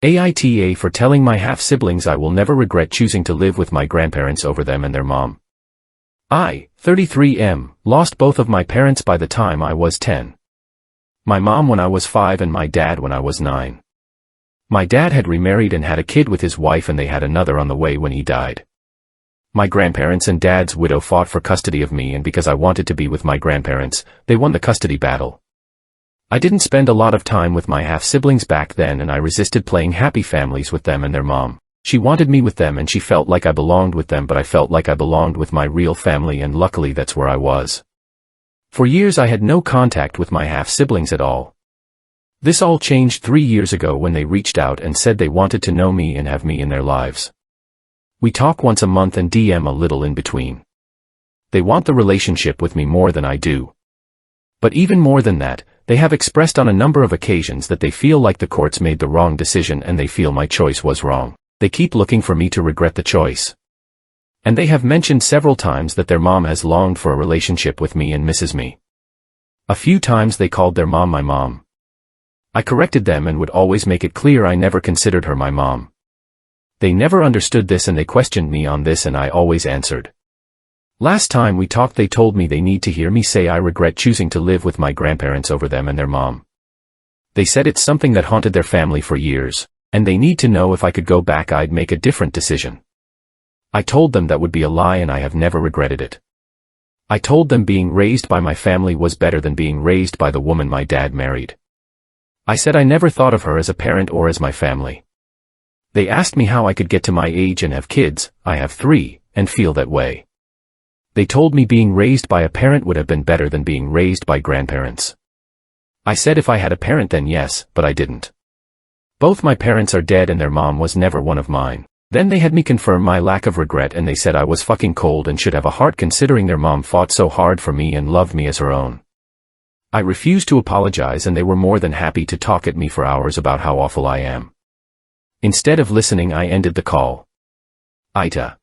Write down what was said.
AITA for telling my half-siblings I will never regret choosing to live with my grandparents over them and their mom. I, 33, lost both of my parents by the time I was 10. My mom when I was 5 and my dad when I was 9. My dad had remarried and had a kid with his wife, and they had another on the way when he died. My grandparents and dad's widow fought for custody of me, and because I wanted to be with my grandparents, they won the custody battle. I didn't spend a lot of time with my half-siblings back then, and I resisted playing happy families with them and their mom. She wanted me with them and she felt like I belonged with them, but I felt like I belonged with my real family, and luckily that's where I was. For years I had no contact with my half-siblings at all. This all changed 3 years ago when they reached out and said they wanted to know me and have me in their lives. We talk once a month and DM a little in between. They want the relationship with me more than I do. But even more than that, they have expressed on a number of occasions that they feel like the courts made the wrong decision and they feel my choice was wrong. They keep looking for me to regret the choice. And they have mentioned several times that their mom has longed for a relationship with me and misses me. A few times they called their mom my mom. I corrected them and would always make it clear I never considered her my mom. They never understood this and they questioned me on this, and I always answered. Last time we talked they told me they need to hear me say I regret choosing to live with my grandparents over them and their mom. They said it's something that haunted their family for years, and they need to know if I could go back I'd make a different decision. I told them that would be a lie and I have never regretted it. I told them being raised by my family was better than being raised by the woman my dad married. I said I never thought of her as a parent or as my family. They asked me how I could get to my age and have kids, I have 3, and feel that way. They told me being raised by a parent would have been better than being raised by grandparents. I said if I had a parent then yes, but I didn't. Both my parents are dead and their mom was never one of mine. Then they had me confirm my lack of regret, and they said I was fucking cold and should have a heart considering their mom fought so hard for me and loved me as her own. I refused to apologize and they were more than happy to talk at me for hours about how awful I am. Instead of listening I ended the call. AITA.